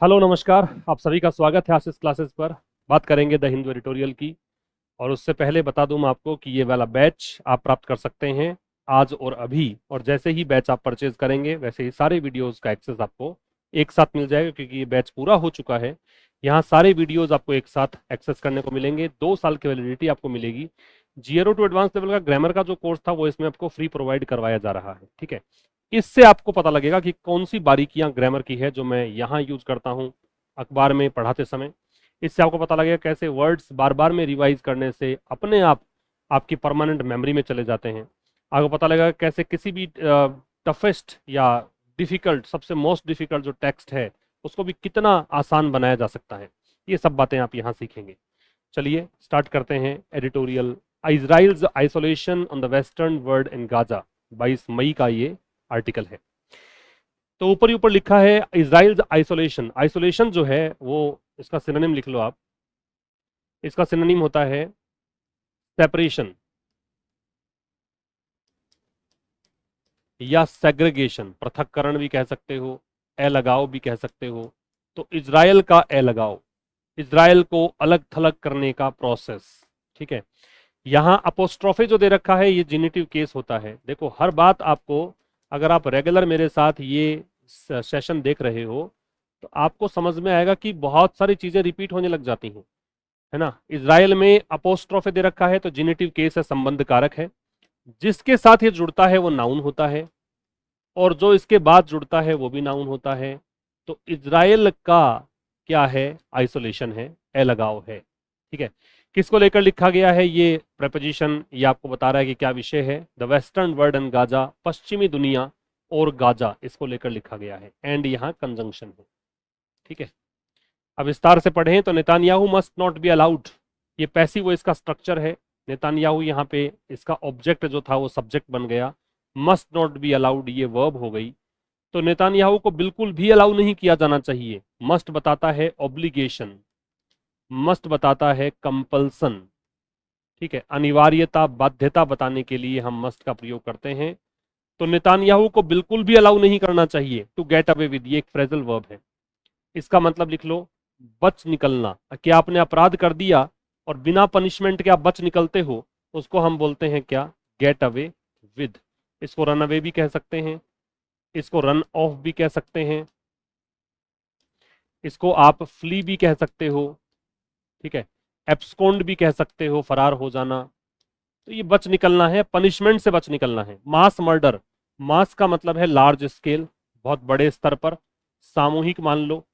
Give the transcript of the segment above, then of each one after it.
Hello नमस्कार, आप सभी का स्वागत है आशीष क्लासेस पर। बात करेंगे द हिंदू एडिटोरियल की। और उससे पहले बता दूं मैं आपको कि ये वाला बैच आप प्राप्त कर सकते हैं आज और अभी। और जैसे ही बैच आप परचेज करेंगे वैसे ही सारे वीडियोस का एक्सेस आपको एक साथ मिल जाएगा, क्योंकि ये बैच पूरा हो चुका है। यहाँ सारे वीडियोस आपको एक साथ एक्सेस करने को मिलेंगे। 2 साल की वैलिडिटी आपको मिलेगी। जीरो टू एडवांस लेवल का ग्रामर का जो कोर्स था वो इसमें आपको फ्री प्रोवाइड करवाया जा रहा है। ठीक है, इससे आपको पता लगेगा कि कौन सी बारीकियां ग्रामर की है जो मैं यहाँ यूज करता हूँ अखबार में पढ़ाते समय। इससे आपको पता लगेगा कैसे वर्ड्स बार बार में रिवाइज करने से अपने आप आपकी परमानेंट मेमोरी में चले जाते हैं। आपको पता लगेगा कैसे किसी भी टफेस्ट या डिफिकल्ट, सबसे मोस्ट डिफिकल्ट जो टेक्स्ट है उसको भी कितना आसान बनाया जा सकता है। ये सब बातें आप यहाँ सीखेंगे। चलिए स्टार्ट करते हैं editorial. Israel's isolation on the western world in Gaza, 22 मई का ये आर्टिकल है। तो ऊपर ही ऊपर लिखा है इजराइल्स आइसोलेशन। आइसोलेशन जो है वो, इसका सिनोनिम लिख लो आप। इसका सिनोनिम होता है सेपरेशन या सेग्रीगेशन। पृथक्करण भी कह सकते हो, अलगाव भी कह सकते हो। तो इजराइल का अलगाव, इजराइल को अलग थलग करने का प्रोसेस। ठीक है, यहां अपोस्ट्रोफे जो दे रखा है ये जेनिटिव केस होता है। देखो हर बात आपको, अगर आप रेगुलर मेरे साथ ये सेशन देख रहे हो तो आपको समझ में आएगा कि बहुत सारी चीजें रिपीट होने लग जाती हैं, है ना। इजराइल में अपोस्ट्रोफे दे रखा है तो जेनिटिव केस है, संबंध कारक है। जिसके साथ ये जुड़ता है वो नाउन होता है, और जो इसके बाद जुड़ता है वो भी नाउन होता है। तो इजराइल का क्या है? आइसोलेशन है, अलगाव है। ठीक है, किसको लेकर लिखा गया है ये प्रेपोजिशन? ये आपको बता रहा है कि क्या विषय है। The western world and Gaza, पश्चिमी दुनिया और गाजा, इसको लेकर लिखा गया है। एंड यहाँ कंजंक्शन है। ठीक है, अब विस्तार से पढ़ें तो Netanyahu must not be allowed, ये पैसिव वो इसका स्ट्रक्चर है। नेतान्याहू यहाँ पे इसका ऑब्जेक्ट जो था वो सब्जेक्ट बन गया। मस्ट नॉट बी अलाउड ये वर्ब हो गई। तो नेतान्याहू को बिल्कुल भी अलाउ नहीं किया जाना चाहिए। मस्ट बताता है ऑब्लिगेशन, मस्ट बताता है कंपल्सन। ठीक है, अनिवार्यता, बाध्यता बताने के लिए हम मस्ट का प्रयोग करते हैं। तो नेतान्याहू को बिल्कुल भी अलाउ नहीं करना चाहिए टू गेट अवे विद, ये एक फ्रेजल वर्ब है। इसका मतलब लिख लो, बच निकलना। क्या आपने अपराध कर दिया और बिना पनिशमेंट के आप बच निकलते हो, उसको हम बोलते हैं क्या? Gate away with. इसको रन अवे भी कह सकते हैं, इसको रन ऑफ भी कह सकते हैं, इसको आप फ्ली भी कह सकते हो। ठीक है, एब्सकॉन्ड भी कह सकते हो, फरार हो जाना। तो ये बच निकलना है, पनिशमेंट से बच निकलना है। मास मर्डर, मास का मतलब है लार्ज स्केल, बहुत बड़े स्तर पर, सामूहिक मान लो,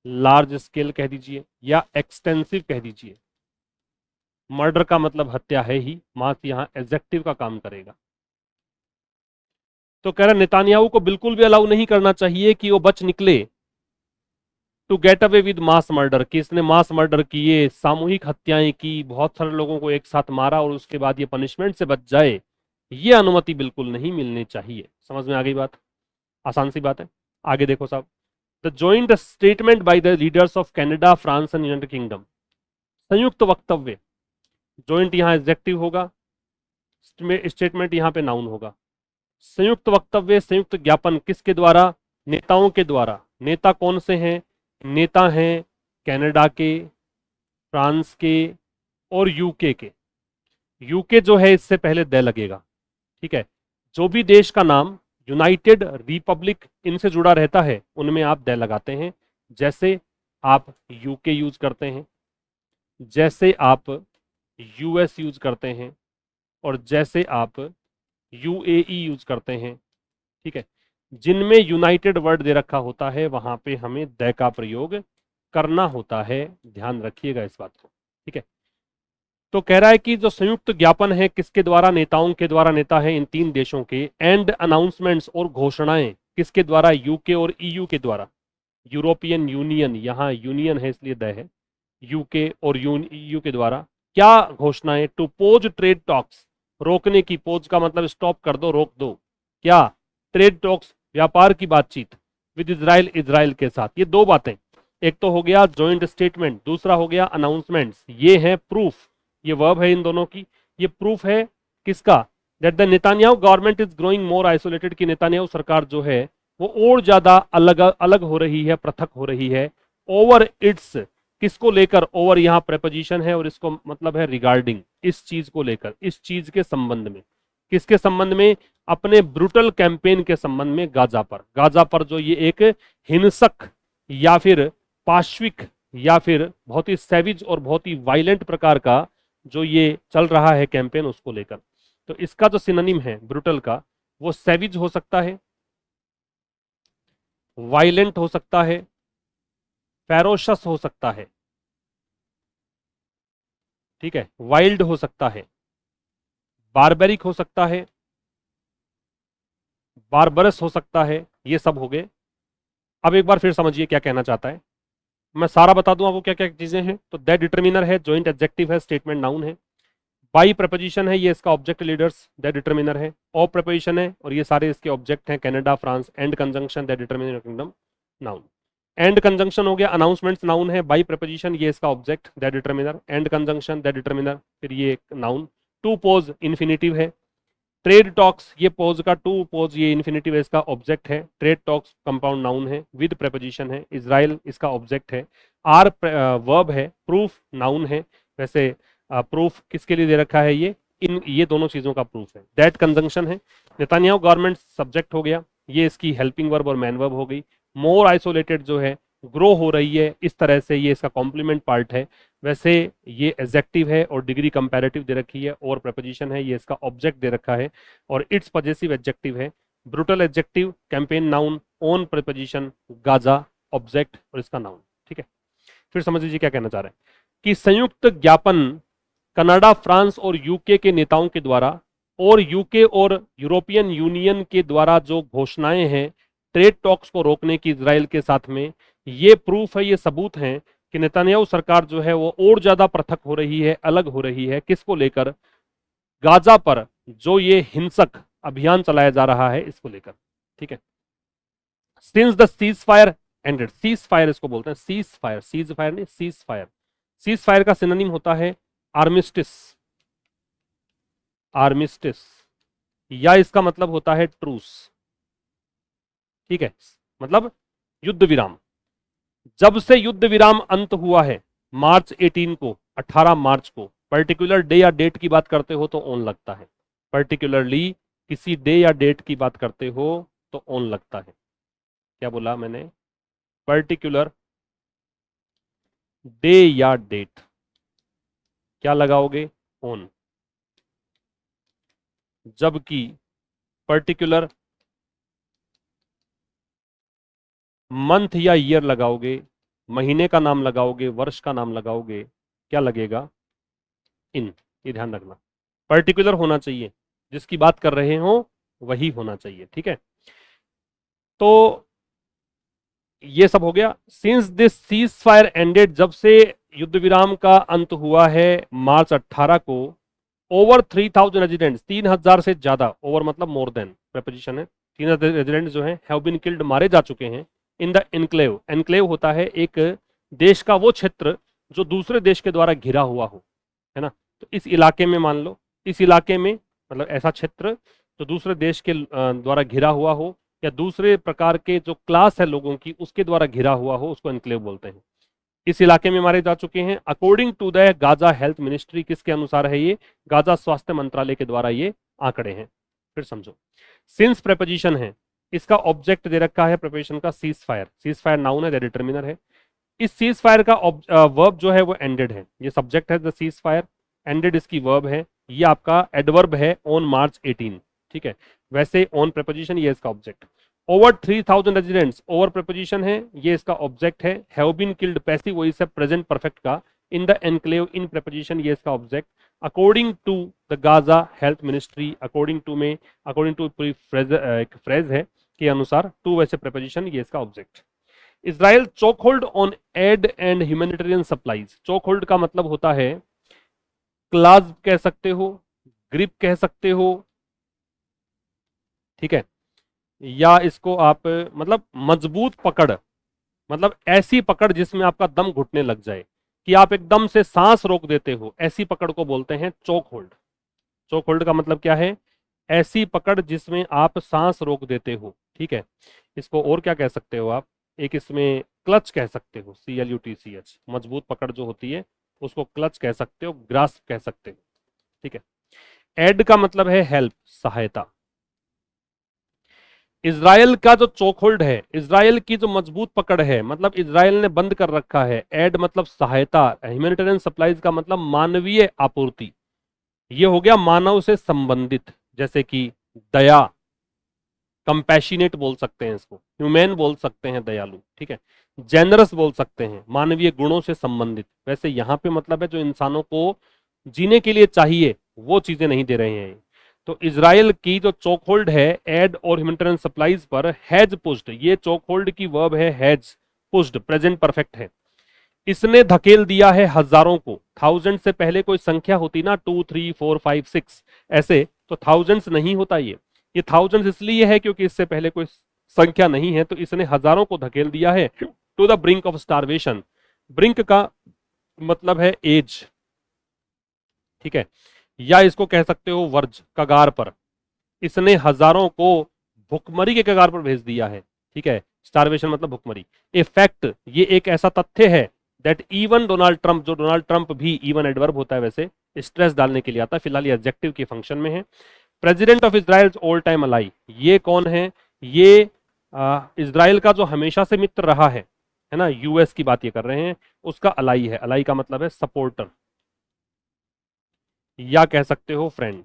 लार्ज स्केल कह दीजिए या एक्सटेंसिव कह दीजिए। मर्डर का मतलब हत्या है ही, मास यहाँ एडजेक्टिव का काम करेगा। तो कह रहा नेतान्याहू को बिल्कुल भी अलाउ नहीं करना चाहिए कि वो बच निकले to get away with mass murder, कि इसने मास मर्डर किए, सामूहिक हत्याएं की, बहुत सारे लोगों को एक साथ मारा और उसके बाद ये पनिशमेंट से बच जाए, ये अनुमति बिल्कुल नहीं मिलनी चाहिए। समझ में आ गई बात? आसान सी बात है। आगे देखो साहब, the joint statement by the leaders of Canada, France and United kingdom. संयुक्त वक्तव्य, जॉइंट यहाँ एडजेक्टिव होगा, स्टेटमेंट यहाँ पे नाउन होगा। संयुक्त वक्तव्य, संयुक्त ज्ञापन किसके द्वारा? नेताओं के द्वारा। नेता कौन से हैं? नेता हैं कनाडा के, फ्रांस के और यूके के। यूके जो है इससे पहले द लगेगा। ठीक है, जो भी देश का नाम यूनाइटेड रिपब्लिक इनसे जुड़ा रहता है उनमें आप द लगाते हैं। जैसे आप यूके यूज करते हैं, जैसे आप यूएस यूज करते हैं, और जैसे आप यूएई यूज करते हैं। ठीक है, जिनमें यूनाइटेड वर्ड दे रखा होता है वहां पे हमें द का प्रयोग करना होता है। ध्यान रखिएगा इस बात को। ठीक है, तो कह रहा है कि जो संयुक्त ज्ञापन है किसके द्वारा? नेताओं के द्वारा। नेता है इन 3 देशों के। एंड अनाउंसमेंट्स और घोषणाएं किसके द्वारा? यूके और ईयू के द्वारा। यूरोपियन यूनियन, यहाँ यूनियन है इसलिए द है, यूके और ईयू के द्वारा। क्या घोषणाएं? टू पोज ट्रेड टॉक्स, रोकने की। पोज का मतलब स्टॉप कर दो, रोक दो। क्या? ट्रेड टॉक्स, व्यापार की बातचीत, विद इजराइल, इजराइल के साथ। ये 2 बातें, एक तो हो गया जॉइंट स्टेटमेंट, दूसरा हो गया अनाउंसमेंट्स। ये है प्रूफ, ये वर्ब है इन दोनों की। ये प्रूफ है किसका? That the Netanyahu government is growing more isolated, की नेतान्याहू सरकार जो है वो और ज्यादा अलग अलग हो रही है, पृथक हो रही है। ओवर इट्स, किसको लेकर? ओवर यहां प्रेपोजिशन है और इसको मतलब है रिगार्डिंग, इस चीज को लेकर, इस चीज के संबंध में। किसके संबंध में? अपने ब्रूटल कैंपेन के संबंध में गाजा पर। गाजा पर जो ये एक हिंसक या फिर पाश्विक या फिर बहुत ही सैविज और बहुत ही वायलेंट प्रकार का जो ये चल रहा है कैंपेन, उसको लेकर। तो इसका जो सिनोनिम है ब्रूटल का, वो सैविज हो सकता है, वायलेंट हो सकता है, फेरोशस हो सकता है, ठीक है, वाइल्ड हो सकता है, बारबेरिक हो सकता है, बारबरस हो सकता है, ये सब हो गए। अब एक बार फिर समझिए क्या कहना चाहता है। मैं सारा बता दूं आपको क्या क्या चीजें हैं। तो दैट डिटरमिनर है, जॉइंट एडजेक्टिव है, स्टेटमेंट नाउन है। बाई प्रपोजिशन है, ये इसका ऑब्जेक्ट लीडर्स, दैट डिटरमिनर है। ऑफ प्रपोजिशन है और ये सारे इसके ऑब्जेक्ट हैं, Canada, France. And conjunction, that determiner kingdom, noun. And conjunction हो गया, अनाउंसमेंट्स नाउन है। बाई प्रपोजिशन ये इसका object, that determiner. And conjunction, that determiner, फिर ये नाउन। टू पोज इन्फिनेटिव है। ट्रेड टॉक्स, ये पोज का टू पोज, ये इन्फिनेटिव है, इसका ऑब्जेक्ट है। ट्रेड टॉक्स कंपाउंड नाउन है, विद प्रपोजिशन है। इजराइल इसका ऑब्जेक्ट है। आर वर्ब है। प्रूफ नाउन है। वैसे प्रूफ किसके लिए दे रखा है? ये दोनों चीजों का प्रूफ है। दैट कंजंक्शन है। नेतान्याहू गवर्नमेंट सब्जेक्ट हो गया, ये इसकी हेल्पिंग वर्ब और मैन वर्ब हो गई। मोर आइसोलेटेड जो है, ग्रो हो रही है, इस तरह से ये इसका कॉम्प्लीमेंट पार्ट है। वैसे ये एडजेक्टिव है और डिग्री कंपैरेटिव दे रखी है, और प्रपोजिशन है, ये इसका ऑब्जेक्ट दे रखा है, और इट्स पजेसिव एडजेक्टिव है। Brutal adjective, campaign noun, own preposition, Gaza object और इसका नाउन। ठीक है, फिर समझ लीजिए क्या कहना चाह रहे हैं कि संयुक्त ज्ञापन कनाडा, फ्रांस और यूके के नेताओं के द्वारा और यूके और यूरोपियन यूनियन के द्वारा जो घोषणाएं हैं ट्रेड टॉक्स को रोकने की इजराइल के साथ में, ये प्रूफ है, ये सबूत हैं कि नेतन्याहू सरकार जो है वो और ज्यादा पृथक हो रही है, अलग हो रही है। किसको लेकर? गाजा पर जो ये हिंसक अभियान चलाया जा रहा है, इसको लेकर। ठीक है, since the cease fire ended, cease fire इसको बोलते हैं, सीज फायर, सीज फायर नहीं, सीज फायर। सीज फायर का सिनोनिम होता है आर्मिस्टिस, आर्मिस्टिस, या इसका मतलब होता है ट्रूस। ठीक है, मतलब युद्ध विराम। जब से युद्ध विराम अंत हुआ है मार्च 18 को, 18 मार्च को, पर्टिकुलर डे या डेट की बात करते हो तो ऑन लगता है। पर्टिकुलरली किसी डे या डेट की बात करते हो तो ऑन लगता है। क्या बोला मैंने? पर्टिकुलर डे या डेट, क्या लगाओगे? ऑन। जबकि पर्टिकुलर मंथ या ईयर लगाओगे, महीने का नाम लगाओगे, वर्ष का नाम लगाओगे, क्या लगेगा? इन। ये ध्यान रखना, पर्टिकुलर होना चाहिए, जिसकी बात कर रहे हो वही होना चाहिए। ठीक है, तो ये सब हो गया। Since this cease fire ended, जब से युद्ध विराम का अंत हुआ है मार्च 18 को, ओवर 3000 रेजिडेंट्स, 3000 से ज्यादा, ओवर मतलब मोर देन, प्रपोजिशन है, 3000 रेजिडेंट्स जो हैं हैव बीन किल्ड, मारे जा चुके हैं। इन द एनक्लेव, एनक्लेव होता है एक देश का वो क्षेत्र जो दूसरे देश के द्वारा घिरा हुआ हो, है ना। तो इस इलाके में मान लो, इस इलाके में मतलब ऐसा क्षेत्र जो दूसरे देश के द्वारा घिरा हुआ हो, या दूसरे प्रकार के जो क्लास है लोगों की उसके द्वारा घिरा हुआ हो, उसको एनक्लेव बोलते हैं। इस इलाके में मारे जा चुके हैं। According to the Gaza health ministry, किसके अनुसार है ये? गाजा स्वास्थ्य मंत्रालय के द्वारा ये आंकड़े हैं। फिर समझो, सिंस प्रपोजिशन है, इसका ऑब्जेक्ट दे रखा है प्रपोजिशन का cease fire, cease fire noun है, डिटरमिनर है। इस सीज फायर का वर्ब जो है वो एंडेड है, ये सब्जेक्ट है द सीज फायर, एंडेड इसकी वर्ब है, ये आपका एडवर्ब है ऑन मार्च 18। ठीक है, वैसे ऑन प्रपोजिशन ये इसका object. Over 3000 residents, over preposition है, ये इसका ऑब्जेक्ट है। Have been killed passive voice है प्रेजेंट परफेक्ट का। In the enclave, in preposition, ये इसका object. According to the Gaza health ministry, according to में, अकॉर्डिंग टू पूरी फ्रेज, एक फ्रेज है के अनुसार, टू वैसे प्रपोजिशन, ये इसका object. Israel choke hold on aid and humanitarian supplies, choke hold का मतलब होता है क्लाज कह सकते हो, ग्रिप कह सकते हो, ठीक है, या इसको आप मतलब मजबूत पकड़, मतलब ऐसी पकड़ जिसमें आपका दम घुटने लग जाए, कि आप एकदम से सांस रोक देते हो, ऐसी पकड़ को बोलते हैं चोक होल्ड। चोक होल्ड का मतलब क्या है? ऐसी पकड़ जिसमें आप सांस रोक देते हो। ठीक है। इसको और क्या कह सकते हो आप, एक इसमें क्लच कह सकते हो, CLUTCH, मजबूत पकड़ जो होती है उसको क्लच कह सकते हो, ग्रास्प कह सकते हो। ठीक है। एड का मतलब है हेल्प, सहायता। इज़राइल का जो चोकहोल्ड है, इज़राइल की जो मजबूत पकड़ है, मतलब इज़राइल ने बंद कर रखा है। एड मतलब सहायता, ह्यूमैनिटेरियन सप्लाईज का मतलब मानवीय आपूर्ति। ये हो गया मानव से संबंधित, जैसे कि दया, कंपैशनेट बोल सकते हैं इसको, ह्यूमैन बोल सकते हैं, दयालु। ठीक है। जेनरस बोल सकते हैं, मानवीय गुणों से संबंधित। वैसे यहां पे मतलब है जो इंसानों को जीने के लिए चाहिए वो चीजें नहीं दे रहे हैं। तो इज़राइल की जो चोकहोल्ड है एड और ह्यूमैनिटेरियन सप्लाईज पर, हैज पुश्ड, ये चोकहोल्ड की वर्ब है हैज पुश्ड, प्रेजेंट परफेक्ट है। इसने धकेल दिया है हजारों को। थाउजेंड से पहले कोई संख्या होती ना, 2 3 4 5 6 ऐसे, तो थाउजेंड्स नहीं होता ये थाउजेंड्स इसलिए है क्योंकि इससे पहले कोई संख्या नहीं है। तो इसने हजारों को धकेल दिया है to the brink of starvation. Brink का मतलब है एज। ठीक है। या इसको कह सकते हो वर्ज, कगार पर। इसने हजारों को भुखमरी के कगार पर भेज दिया है। ठीक है। स्टारवेशन मतलब भुखमरी। ए फैक्ट, ये एक ऐसा तथ्य है दैट इवन डोनाल्ड ट्रंप, जो डोनाल्ड ट्रंप भी इवन एडवर्ब होता है वैसे, स्ट्रेस डालने के लिए आता है, फिलहाल ये एडजेक्टिव के फंक्शन में है। President of Israel all time ally, ये कौन है? ये इजराइल का जो हमेशा से मित्र रहा है ना, यूएस की बात ये कर रहे हैं, उसका अलाई है। अलाई का मतलब है सपोर्टर, या कह सकते हो फ्रेंड।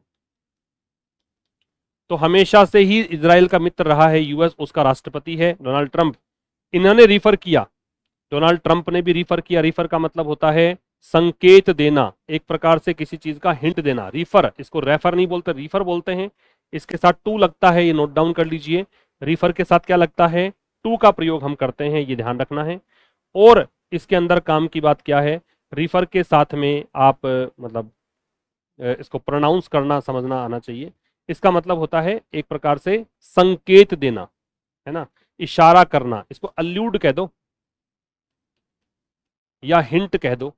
तो हमेशा से ही इजराइल का मित्र रहा है यूएस, उसका राष्ट्रपति है डोनाल्ड ट्रंप। इन्होंने रिफर किया, डोनाल्ड ट्रंप ने भी रिफर किया। रिफर का मतलब होता है संकेत देना, एक प्रकार से किसी चीज का हिंट देना। रिफर, इसको रेफर नहीं बोलते, रिफर बोलते हैं। इसके साथ टू लगता है, ये नोट डाउन कर लीजिए। रिफर के साथ क्या लगता है? टू का प्रयोग हम करते हैं, ये ध्यान रखना है। और इसके अंदर काम की बात क्या है? रिफर के साथ में आप मतलब इसको प्रोनाउंस करना समझना आना चाहिए। इसका मतलब होता है एक प्रकार से संकेत देना, है ना, इशारा करना। इसको अल्यूड कह दो या हिंट कह दो।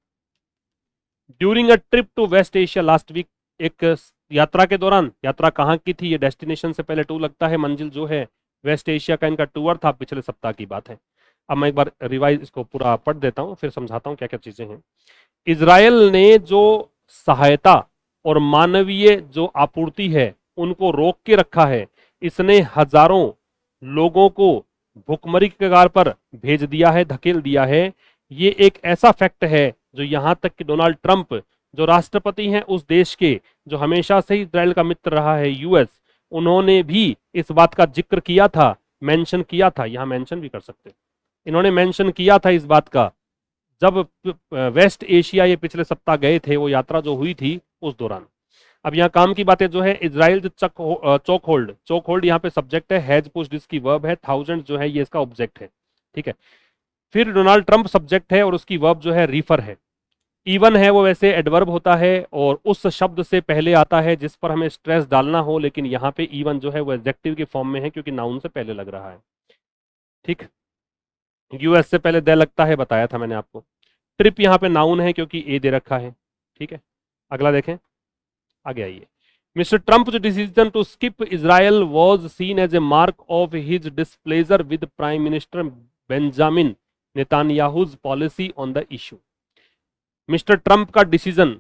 During a trip to West Asia last week, एक यात्रा के दौरान, यात्रा कहाँ की थी? ये डेस्टिनेशन से पहले टू लगता है, मंजिल जो है वेस्ट एशिया का इनका टूर था, पिछले सप्ताह की बात है। अब मैं एक बार रिवाइज इसको पूरा पढ़ देता हूँ, फिर समझाता हूँ क्या क्या चीजें हैं। इज़राइल ने जो सहायता और मानवीय जो आपूर्ति है उनको रोक के रखा है। इसने हजारों लोगों को भुखमरी की कगार पर भेज दिया है, धकेल दिया है। ये एक ऐसा फैक्ट है जो यहां तक कि डोनाल्ड ट्रंप, जो राष्ट्रपति हैं उस देश के, जो हमेशा से ही इजराइल का मित्र रहा है यूएस, उन्होंने भी इस बात का जिक्र किया था, मेंशन किया था। यहां मेंशन भी कर सकते हैं, इन्होंने मेंशन किया था इस बात का जब वेस्ट एशिया ये पिछले सप्ताह गए थे, वो यात्रा जो हुई थी उस दौरान। अब यहाँ काम की बातें जो है, इजराइल चोक होल्ड यहाँ पे सब्जेक्ट है, हैज पुश्ड इसकी वर्ब है, थाउजेंड जो है ये इसका ऑब्जेक्ट है। ठीक है। फिर डोनाल्ड ट्रंप सब्जेक्ट है और उसकी वर्ब जो है रीफर है। इवन है वो वैसे एडवर्ब होता है और उस शब्द से पहले आता है जिस पर हमें स्ट्रेस डालना हो, लेकिन यहाँ पे इवन जो है वो एडजेक्टिव के फॉर्म में है क्योंकि नाउन से पहले लग रहा है। ठीक। यूएस से पहले दे लगता है, बताया था मैंने आपको। ट्रिप यहाँ पे नाउन है क्योंकि ए दे रखा है। ठीक है। अगला देखें, आगे आइए। Mister Trump decision to skip Israel was seen as a mark of his displeasure with prime minister Benjamin Netanyahu's policy on the issue. Mister Trump का डिसीजन,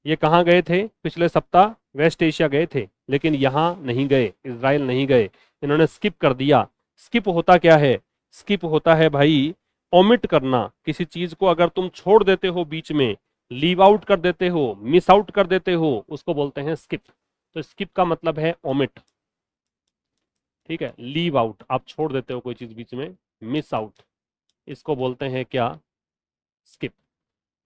ये कहाँ गए थे? पिछले सप्ताह वेस्ट एशिया गए थे, लेकिन यहां नहीं गए, इजराइल नहीं गए, इन्होंने स्किप कर दिया। स्किप होता क्या है? स्किप होता है भाई ओमिट करना, किसी चीज को अगर तुम छोड़ देते हो बीच में, लीव आउट कर देते हो, मिस आउट कर देते हो, उसको बोलते हैं स्किप। तो स्किप का मतलब है ओमिट। ठीक है। लीव आउट, आप छोड़ देते हो कोई चीज बीच में, मिस आउट, इसको बोलते हैं क्या? स्किप।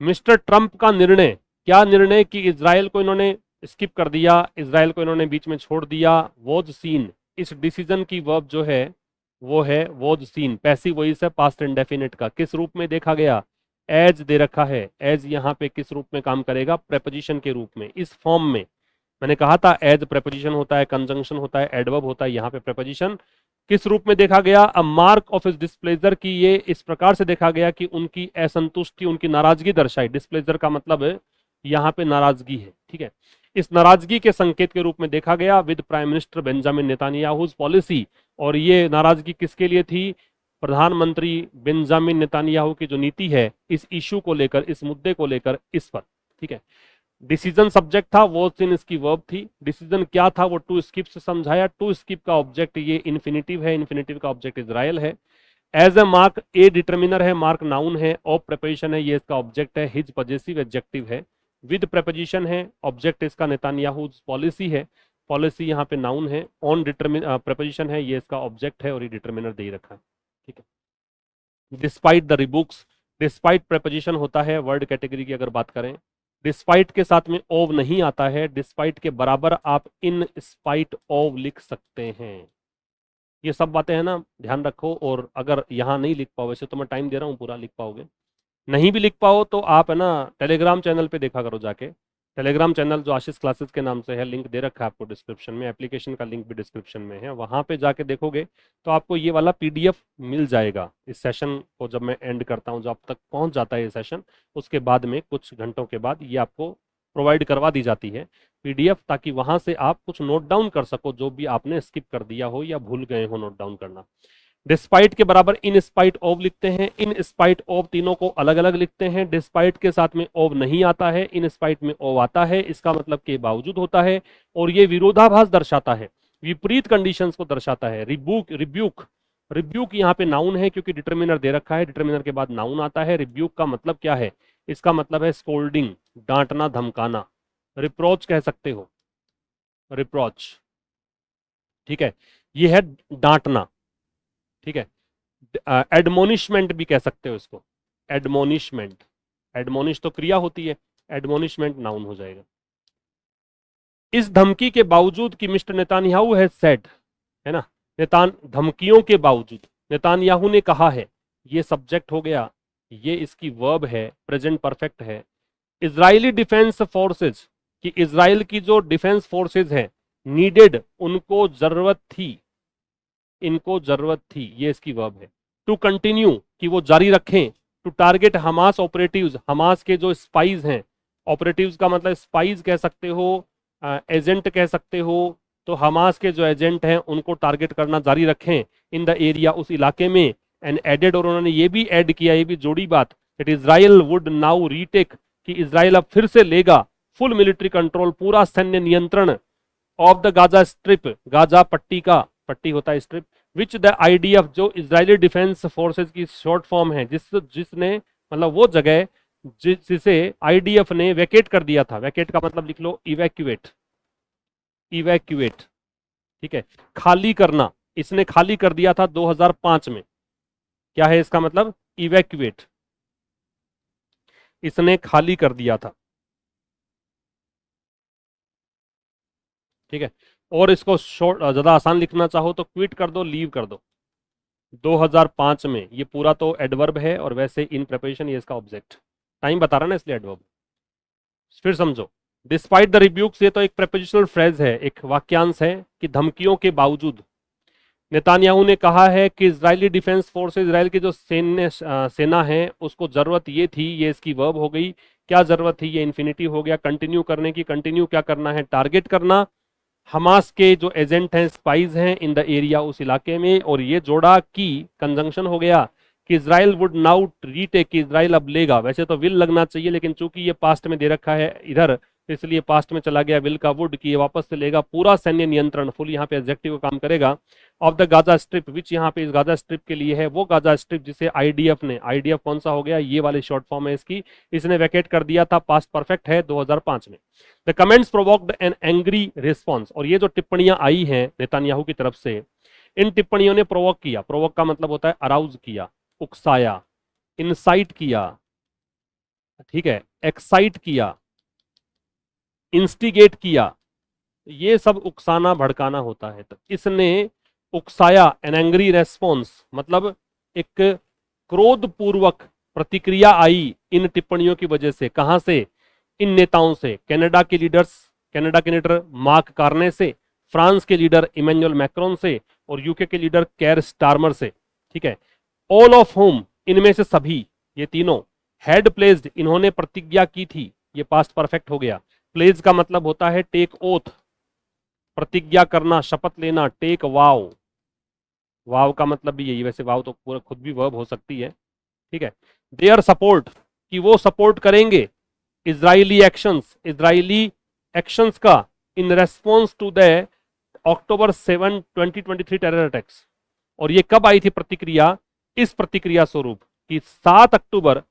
मिस्टर ट्रंप का निर्णय, क्या निर्णय कि इजराइल को इन्होंने स्किप कर दिया, इजराइल को इन्होंने बीच में छोड़ दिया। वॉज सीन, इस डिसीजन की वर्ब जो है वो है वॉज सीन, पैसिव वॉइस है पास्ट इंडेफिनिट का। किस रूप में देखा गया? एज दे रखा है। एज यहाँ पे किस रूप में काम करेगा? प्रेपोजिशन के रूप में, इस फॉर्म में। मैंने कहा था एज प्रेपोजिशन होता है, कंजंक्शन होता है, एडवर्ब होता है, यहाँ पे प्रेपोजिशन। किस रूप में देखा गया? A mark of his displeasure, की ये इस प्रकार से देखा गया कि उनकी असंतुष्टि, उनकी नाराजगी दर्शाई। डिस्प्लेजर का मतलब यहाँ पे नाराजगी है। ठीक है। इस नाराजगी के संकेत के रूप में देखा गया with prime minister Benjamin Netanyahu's policy. और ये नाराजगी किसके लिए थी? प्रधानमंत्री बेंजामिन नेतान्याहू की जो नीति है इस इशू को लेकर, इस मुद्दे को लेकर, इस पर। ठीक है, डिसीजन सब्जेक्ट था, वो इन इसकी वर्ब थी। डिसीजन क्या था वो टू स्किप से समझाया। टू स्किप का ऑब्जेक्ट ये इन्फिनिटिव है, इन्फिनिटिव का ऑब्जेक्ट इजराइल है। As a mark a determiner है, मार्क नाउन है, ऑफ प्रेपोजिशन है, ये इसका ऑब्जेक्ट है, हिज पॉजेसिव एडजेक्टिव है, विद प्रेपोजिशन है, ऑब्जेक्ट इसका नेतान्याहू पॉलिसी है, पॉलिसी यहाँ पे नाउन है, ऑन डिटर्मिन प्रेपोजिशन है, ये इसका ऑब्जेक्ट है और ये डिटर्मिनर दे ही रखा है। ठीक है, डिस्पाइट द रिबुक्स, डिस्पाइट प्रेपोजिशन होता है वर्ड कैटेगरी की अगर बात करें। डिस्पाइट के साथ में ओव नहीं आता है, डिस्पाइट के बराबर आप इन स्पाइट ओव लिख सकते हैं। ये सब बातें हैं ना, ध्यान रखो। और अगर यहाँ नहीं लिख पाओ, वैसे तो मैं टाइम दे रहा हूँ, पूरा लिख पाओगे, नहीं भी लिख पाओ तो आप है ना टेलीग्राम चैनल पे देखा करो जाके। टेलीग्राम चैनल जो आशीष क्लासेस के नाम से है, लिंक दे रखा है आपको डिस्क्रिप्शन में, एप्लीकेशन का लिंक भी डिस्क्रिप्शन में है, वहाँ पे जाके देखोगे तो आपको ये वाला पीडीएफ मिल जाएगा। इस सेशन को जब मैं एंड करता हूँ, जब तक पहुँच जाता है ये सेशन, उसके बाद में कुछ घंटों के बाद ये आपको प्रोवाइड करवा दी जाती है पीडीएफ, ताकि वहाँ से आप कुछ नोट डाउन कर सको जो भी आपने स्किप कर दिया हो या भूल गए हो नोट डाउन करना। डिस्पाइट के बराबर इन स्पाइट ऑफ लिखते हैं, इन स्पाइट ऑफ तीनों को अलग अलग लिखते हैं। डिस्पाइट के साथ में ऑफ नहीं आता है, इन स्पाइट में ऑफ आता है, इसका मतलब के बावजूद होता है और ये विरोधाभास दर्शाता है, विपरीत कंडीशंस को दर्शाता है। रिब्यूक, रिब्यूक, रिब्यूक यहाँ पे नाउन है क्योंकि डिटर्मिनर दे रखा है, डिटर्मिनर के बाद नाउन आता है। रिब्यूक का मतलब क्या है? इसका मतलब है स्कोल्डिंग, डांटना, धमकाना। रिप्रोच कह सकते हो, रिप्रोच। ठीक है, ये है डांटना। ठीक है, एडमोनिशमेंट भी कह सकते हो इसको, एडमोनिशमेंट। एडमोनिश तो क्रिया होती है, एडमोनिशमेंट नाउन हो जाएगा। इस धमकी के बावजूद कि मिस्टर नेतान्याहू हैज सेड, है ना, धमकियों के बावजूद नेतान्याहू ने कहा है, ये सब्जेक्ट हो गया, ये इसकी वर्ब है, प्रेजेंट परफेक्ट है। इजरायली डिफेंस फोर्सेज, कि इजराइल की जो डिफेंस फोर्सेज है, नीडेड, उनको जरूरत थी, इनको जरूरत थी, ये इसकी वर्ब है। टू कंटिन्यू, कि वो जारी रखें। To target Hamas operatives, Hamas के जो स्पाइज हैं, ऑपरेटिव्स का मतलब स्पाइज कह सकते हो, एजेंट कह सकते हो, तो हमास के जो एजेंट हैं उनको टारगेट करना जारी रखें इन द एरिया, उस इलाके में। एंड एडेड, और उन्होंने ये भी ऐड किया, ये भी जोड़ी बात, that Israel would now retake, कि इजराइल अब फिर से लेगा फुल मिलिट्री कंट्रोल, पूरा सैन्य नियंत्रण, of the Gaza strip, Gaza पट्टी का, पट्टी होता है स्ट्रिप, विच द आईडीएफ, जो इजरायली डिफेंस फोर्सेज की शॉर्ट फॉर्म है, जिसने मतलब वो जगह जिसे आईडीएफ ने वैकेट कर दिया था। वैकेट का मतलब लिख लो इवैक्यूएट, इवैक्यूएट। ठीक है, खाली करना, इसने खाली कर दिया था 2005 में। क्या है इसका मतलब? इवैक्यूएट, इसने खाली कर दिया था। ठीक है, और इसको शॉर्ट ज्यादा आसान लिखना चाहो तो क्विट कर दो, लीव कर दो। 2005 में, ये पूरा तो एडवर्ब है और वैसे इन प्रिपरेशन ये इसका ऑब्जेक्ट, टाइम बता रहा ना इसलिए एडवर्ब। फिर समझो, डिस्पाइट द रिब्यूक्स, ये तो एक प्रेपोजिशनल फ्रेज है, एक वाक्यांश है कि धमकियों के बावजूद नेतान्याहू ने कहा है कि इजरायली डिफेंस फोर्स, इजराइल की जो सेना है उसको जरूरत ये थी, ये इसकी वर्ब हो गई। क्या जरूरत थी? ये इन्फिनिटिव हो गया कंटिन्यू करने की। कंटिन्यू क्या करना है? टारगेट करना हमास के जो एजेंट हैं, स्पाइज हैं इन द एरिया, उस इलाके में। और ये जोड़ा कि कंजंक्शन हो गया कि Israel would now retake, Israel अब लेगा। वैसे तो विल लगना चाहिए, लेकिन चूंकि ये पास्ट में दे रखा है इधर, इसलिए पास्ट में चला गया विल का वुड, कि ये वापस से लेगा पूरा सैन्य नियंत्रण, फुल यहाँ पे एडजेक्टिव का काम करेगा। ऑफ द गाजा स्ट्रिप, विच यहाँ पे इस गाजा स्ट्रिप के लिए है, वो गाजा स्ट्रिप जिसे आईडीएफ ने, आईडीएफ कौन सा हो गया? ये वाली शॉर्ट फॉर्म है इसकी, इसने वैकेट कर दिया था, पास्ट परफेक्ट है 2005 में। The comments provoked an angry response, और ये जो टिप्पणियां आई हैं नेतान्याहू की तरफ से, इन टिप्पणियों ने प्रोवोक किया, प्रोवोक का मतलब होता है अराउज किया, उकसाया, इंसाइट किया, ठीक है, एक्साइट किया, इंस्टिगेट किया, ये सब उकसाना भड़काना होता है। तो इसने उकसाया, एन एंग्री रेस्पॉन्स, मतलब एक क्रोधपूर्वक प्रतिक्रिया आई इन टिप्पणियों की वजह से। कहां से? इन नेताओं से, कनाडा के लीडर्स, कनाडा के लीडर मार्क कार्ने से, फ्रांस के लीडर इमैनुअल मैक्रोन से, और यूके के लीडर केयर स्टारमर से। ठीक है, ऑल ऑफ होम, इनमें से सभी, ये तीनों, हैड प्लेस्ड, इन्होंने प्रतिज्ञा की थी, ये पास्ट परफेक्ट हो गया, प्लेज का मतलब होता है टेक ओथ, प्रतिज्ञा करना, शपथ लेना, टेक वाव। वाव का मतलब भी यही, वैसे वाव तो पूरा खुद भी वर्ब हो सकती है, ठीक है। देयर सपोर्ट, कि वो सपोर्ट करेंगे इजरायली एक्शंस, इजरायली एक्शंस का, in response to the October 7 2023 terror attacks. और ये कब आई थी प्रतिक्रिया? इस प्रतिक्रिया स्वरूप कि 7 अक्टूबर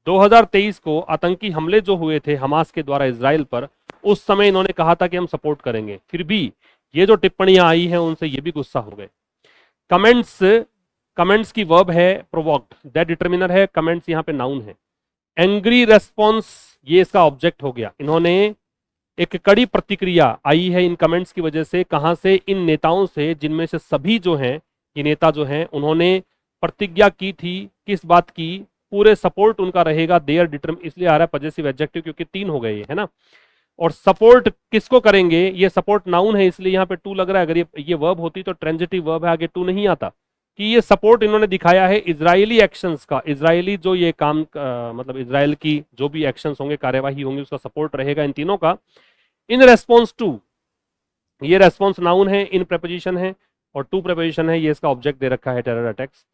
2023 को आतंकी हमले जो हुए थे हमास के द्वारा इजराइल पर, उस समय इन्होंने कहा था कि हम सपोर्ट करेंगे, फिर भी ये जो टिप्पणियां आई हैं उनसे ये भी गुस्सा हो गए। कमेंट्स, कमेंट्स की वर्ब है प्रोवोक्ड, दैट डिटरमिनर है, कमेंट्स यहां पे नाउन है। एंग्री रेस्पॉन्स, ये इसका ऑब्जेक्ट हो गया। इन्होंने एक कड़ी प्रतिक्रिया आई है इन कमेंट्स की वजह से, कहां से? इन नेताओं से, जिनमें से सभी जो हैं, ये नेता जो हैं, उन्होंने प्रतिज्ञा की थी, किस बात की? पूरे सपोर्ट उनका रहेगा, देयर डिटर्म, इसलिए आ रहा है पजेसिव एडजेक्टिव क्योंकि 3 हो गए ये, है ना। और सपोर्ट किसको करेंगे? ये सपोर्ट नाउन है इसलिए यहाँ पे टू लग रहा है। अगर ये वर्ब होती तो ट्रांजिटिव वर्ब है, आगे टू नहीं आता। कि ये सपोर्ट इन्होंने दिखाया है इजरायली एक्शंस का, इजरायली जो ये काम मतलब इजराइल की जो भी एक्शंस होंगे, कार्यवाही होंगी, उसका सपोर्ट रहेगा इन तीनों का। इन रेस्पॉन्स टू, ये रेस्पॉन्स नाउन है, इन प्रेपोजिशन है, और टू प्रेपोजिशन है, ये इसका ऑब्जेक्ट दे रखा है टेरर अटैक्स।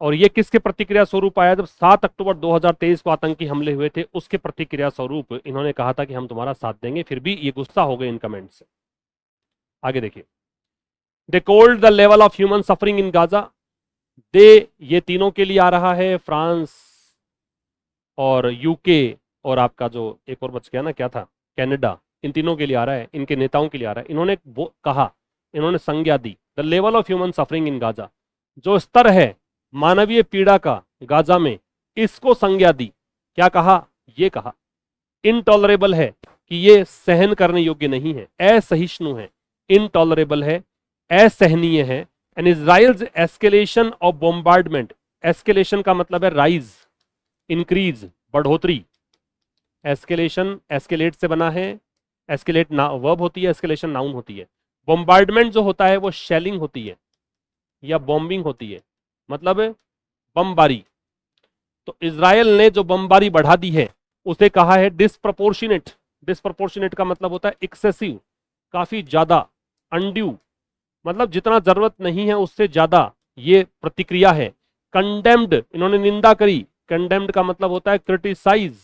और ये किसके प्रतिक्रिया स्वरूप आया? जब 7 अक्टूबर 2023 को आतंकी हमले हुए थे, उसके प्रतिक्रिया स्वरूप इन्होंने कहा था कि हम तुम्हारा साथ देंगे, फिर भी ये गुस्सा हो गए इन कमेंट से। आगे देखिए, they called the level of human suffering in Gaza. They, ये तीनों के लिए आ रहा है, फ्रांस और यूके और आपका जो एक और बच गया ना, क्या था, कनाडा, इन तीनों के लिए आ रहा है, इनके नेताओं के लिए आ रहा है। इन्होंने कहा, इन्होंने संज्ञा दी, the level of human suffering in Gaza, जो स्तर है मानवीय पीड़ा का गाजा में, इसको संज्ञा दी। क्या कहा? ये कहा इनटॉलरेबल है, कि ये सहन करने योग्य नहीं है, असहिष्णु है, इनटॉलरेबल है, असहनीय है। And Israel's escalation of bombardment, escalation का मतलब है राइज, इंक्रीज, बढ़ोतरी। एस्केलेशन एस्केलेट से बना है, एस्केलेट वर्ब होती है, एस्केलेशन नाउन होती है। बॉम्बार्डमेंट जो होता है वो शेलिंग होती है या बॉम्बिंग होती है, मतलब बमबारी। तो इजराइल ने जो बमबारी बढ़ा दी है उसे कहा है डिस्प्रपोर्शनेट। डिस्प्रपोर्शनेट का मतलब होता है एक्सेसिव, काफी ज्यादा, अनड्यू, मतलब जितना जरूरत नहीं है उससे ज्यादा ये प्रतिक्रिया है। कंडेम्ड, इन्होंने निंदा करी, कंडेम्ड का मतलब होता है क्रिटिसाइज।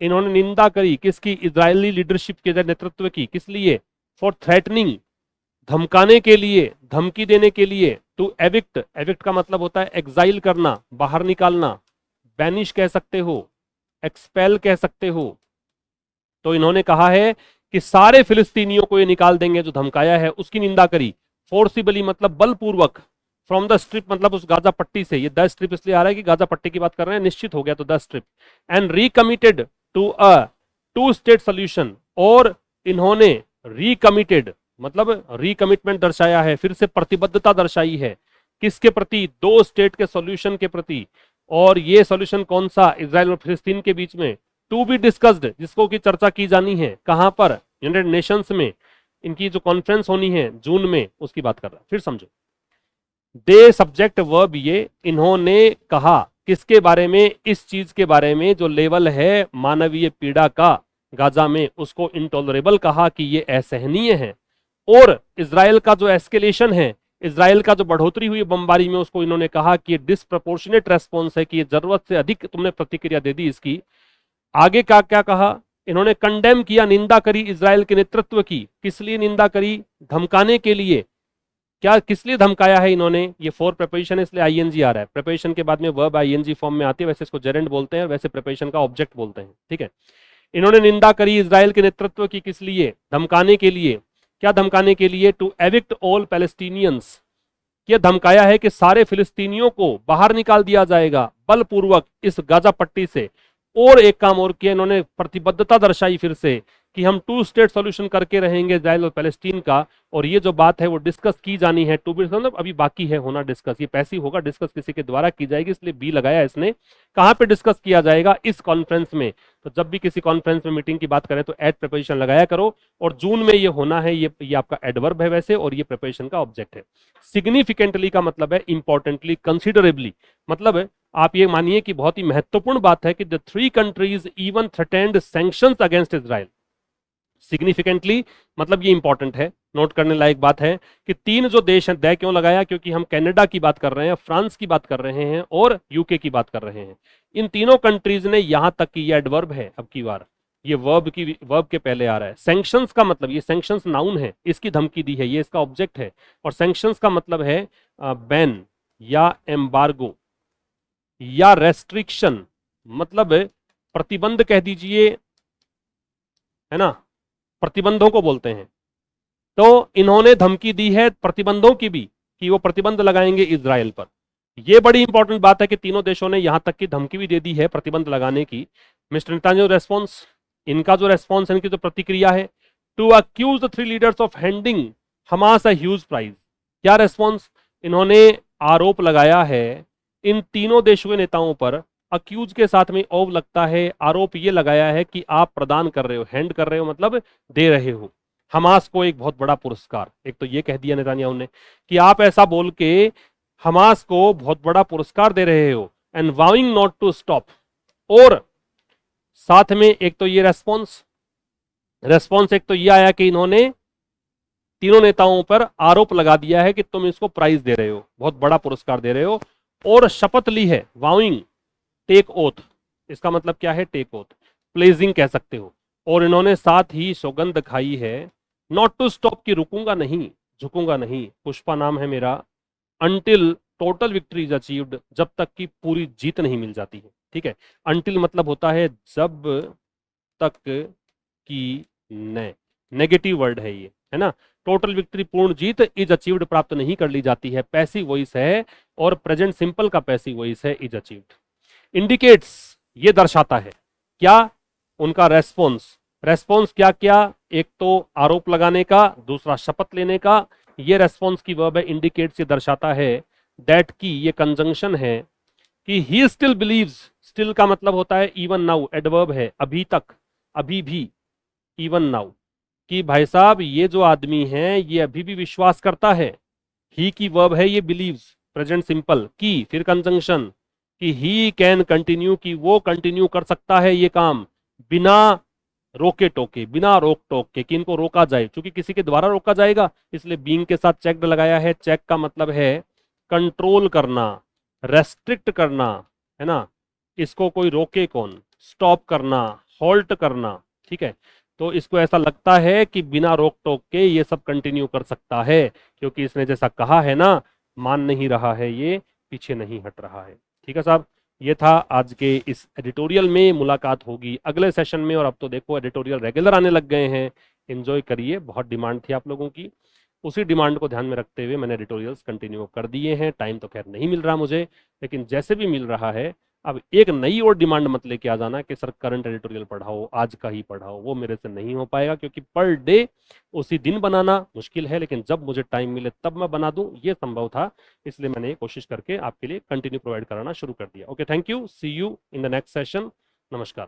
इन्होंने निंदा करी किसकी? इजरायली लीडरशिप के नेतृत्व की। किस लिए? फॉर थ्रेटनिंग, धमकाने के लिए, धमकी देने के लिए। टू एविक्ट, एविक्ट का मतलब होता है एग्जाइल करना, बाहर निकालना, बैनिश कह सकते हो, एक्सपेल कह सकते हो। तो इन्होंने कहा है कि सारे फिलिस्तीनियों को ये निकाल देंगे, जो धमकाया है उसकी निंदा करी। फोर्सिबली मतलब बलपूर्वक, फ्रॉम द स्ट्रिप मतलब उस गाजा पट्टी से, ये द स्ट्रिप इसलिए आ रहा है कि गाजा पट्टी की बात कर रहे हैं, निश्चित हो गया तो the strip. And recommitted to a two state solution, और इन्होंने रिकमिटेड मतलब रिकमिटमेंट दर्शाया है, फिर से प्रतिबद्धता दर्शाई है, किसके प्रति? 2 स्टेट के सॉल्यूशन के प्रति। और ये सॉल्यूशन कौन सा? इजराइल और फिलिस्तीन के बीच में, टू बी डिस्कस्ड, जिसको की चर्चा की जानी है, कहां पर? यूनाइटेड नेशंस में, इनकी जो कॉन्फ्रेंस होनी है जून में, उसकी बात कर रहा है। फिर समझो, दे सब्जेक्ट वर्ब, ये इन्होंने कहा किसके बारे में? इस चीज के बारे में जो लेवल है मानवीय पीड़ा का गाजा में, उसको इंटॉलरेबल कहा कि ये असहनीय है। और इजराइल का जो एस्केलेशन है, इजराइल का जो बढ़ोतरी हुई बमबारी में, उसको इन्होंने कहा कि ये डिस्प्रपोर्शनेट रेस्पॉन्स है, कि ये जरूरत से अधिक तुमने प्रतिक्रिया दे दी इसकी। आगे का क्या कहा? इन्होंने कंडेम किया, निंदा करी इजराइल के नेतृत्व की। किस लिए निंदा करी? धमकाने के लिए। क्या किस लिए धमकाया है इन्होंने? ये फोर प्रेपोजिशन है इसलिए आईएनजी आ रहा है, प्रेपोजिशन के बाद में वर्ब आईएनजी फॉर्म में आती है, वैसे इसको जेरेंड बोलते हैं, वैसे प्रेपोजिशन का ऑब्जेक्ट बोलते हैं, ठीक है। इन्होंने निंदा करी इजराइल के नेतृत्व की, किस लिए? धमकाने के लिए। क्या धमकाने के लिए? टू एविक्ट ऑल पैलेस्टीनियंस, यह धमकाया है कि सारे फिलिस्तीनियों को बाहर निकाल दिया जाएगा बलपूर्वक इस गाजा पट्टी से। और एक काम और किया इन्होंने, प्रतिबद्धता दर्शाई फिर से कि हम 2 स्टेट सॉल्यूशन करके रहेंगे इजराइल और पैलेस्टीन का। और ये जो बात है वो डिस्कस की जानी है, टू बी मतलब अभी बाकी है होना डिस्कस, ये पैसिव होगा, डिस्कस किसी के द्वारा की जाएगी, इसलिए बी लगाया इसने। कहां पे डिस्कस किया जाएगा? इस कॉन्फ्रेंस में। तो जब भी किसी कॉन्फ्रेंस में मीटिंग की बात करें तो एट प्रिपरेशन लगाया करो, और जून में ये होना है, ये आपका एडवर्ब है वैसे, और ये प्रिपरेशन का ऑब्जेक्ट है। सिग्निफिकेंटली का मतलब है इंपॉर्टेंटली, कंसिडरेबली, मतलब आप ये मानिए कि बहुत ही महत्वपूर्ण बात है कि the 3 countries even threatened sanctions against Israel. Significantly मतलब ये इंपॉर्टेंट है, नोट करने लायक बात है कि तीन जो देश हैं, दै क्यों लगाया, क्योंकि हम कनाडा की बात कर रहे हैं, फ्रांस की बात कर रहे हैं और यूके की बात कर रहे हैं। इन तीनों कंट्रीज ने यहां तक कि ये एडवर्ब है, अब की बार ये वर्ब के पहले आ रहा है। सैंक्शंस का मतलब, ये सैंक्शंस नाउन है, इसकी धमकी दी है, ये इसका ऑब्जेक्ट है। और सैंक्शंस का मतलब है बैन या एम्बार्गो या रेस्ट्रिक्शन, मतलब प्रतिबंध कह दीजिए, है ना, प्रतिबंधों को बोलते हैं। तो इन्होंने धमकी दी है प्रतिबंधों की भी, कि वो प्रतिबंध लगाएंगे इजराइल पर। यह बड़ी इंपॉर्टेंट बात है कि तीनों देशों ने यहां तक की धमकी भी दे दी है प्रतिबंध लगाने की। मिस्टर नेतान्याहू रेस्पॉन्स, इनका जो रेस्पॉन्स है, इनकी जो प्रतिक्रिया है, to accuse the three leaders of handing Hamas a huge prize. क्या रेस्पॉन्स, इन्होंने आरोप लगाया है इन तीनों देशों के नेताओं पर, अक्यूज के साथ में ओव लगता है, आरोप ये लगाया है कि आप प्रदान कर रहे हो, हैंड कर रहे हो मतलब दे रहे हो हमास को एक बहुत बड़ा पुरस्कार। एक तो ये कह दिया नेतान्याहू ने कि आप ऐसा बोल के हमास को बहुत बड़ा पुरस्कार दे रहे हो, एंड वाउइंग नॉट टू स्टॉप। और साथ में एक तो ये रेस्पॉन्स एक तो ये आया कि इन्होंने तीनों नेताओं पर आरोप लगा दिया है कि तुम इसको प्राइज दे रहे हो, बहुत बड़ा पुरस्कार दे रहे हो, और शपथ ली है, वाउइंग, टेक ओथ, इसका मतलब क्या है, टेक ओथ, प्लेजिंग कह सकते हो। और इन्होंने साथ ही सौगंध खाई है नॉट टू स्टॉप, की रुकूंगा नहीं, झुकूंगा नहीं, पुष्पा नाम है मेरा, until total victory is achieved, जब तक की पूरी जीत नहीं मिल जाती है। ठीक है, अंटिल मतलब होता है जब तक की, नेगेटिव वर्ड है ये, है ना। टोटल विक्ट्री पूर्ण जीत, इज अचीव्ड प्राप्त नहीं कर ली जाती है, पैसिव वॉइस है, और प्रेजेंट सिंपल का पैसिव वॉइस है, इज अचीव्ड। इंडिकेट्स, ये दर्शाता है क्या, उनका रेस्पॉन्स क्या क्या, एक तो आरोप लगाने का, दूसरा शपथ लेने का, ये रेस्पॉन्स की वर्ब है। इंडिकेट्स ये दर्शाता है, दैट की ये कंजंक्शन है कि ही स्टिल बिलीव्स, स्टिल का मतलब होता है इवन नाउ, एडवर्ब है, अभी तक, अभी भी, इवन नाउ, कि भाई साहब ये जो आदमी है ये अभी भी विश्वास करता है। ही की वर्ब है ये बिलीव्स, प्रेजेंट सिंपल, की फिर कंजंक्शन, कि ही कैन कंटिन्यू, कि वो कंटिन्यू कर सकता है ये काम बिना रोके टोके, बिना रोक टोक के, कि इनको रोका जाए, क्योंकि किसी के द्वारा रोका जाएगा, इसलिए बीइंग के साथ चेक्ड लगाया है। चेक का मतलब है कंट्रोल करना, रेस्ट्रिक्ट करना, है ना, इसको कोई रोके कौन, स्टॉप करना, हॉल्ट करना। ठीक है, तो इसको ऐसा लगता है कि बिना रोक टोक के ये सब कंटिन्यू कर सकता है, क्योंकि इसने जैसा कहा है ना, मान नहीं रहा है, ये पीछे नहीं हट रहा है। ठीक है साहब, ये था आज के इस एडिटोरियल में। मुलाकात होगी अगले सेशन में, और अब तो देखो एडिटोरियल रेगुलर आने लग गए हैं, एंजॉय करिए, बहुत डिमांड थी आप लोगों की। उसी डिमांड को ध्यान में रखते हुए मैंने एडिटोरियल्स कंटिन्यू कर दिए हैं। टाइम तो खैर नहीं मिल रहा मुझे, लेकिन जैसे भी मिल रहा है, अब एक नई और डिमांड मत लेके आ जाना कि सर करंट एडिटोरियल पढ़ाओ, आज का ही पढ़ाओ, वो मेरे से नहीं हो पाएगा, क्योंकि पर डे उसी दिन बनाना मुश्किल है, लेकिन जब मुझे टाइम मिले तब मैं बना दूं, ये संभव था, इसलिए मैंने ये कोशिश करके आपके लिए कंटिन्यू प्रोवाइड कराना शुरू कर दिया। Okay, thank you, see you in the next session, नमस्कार।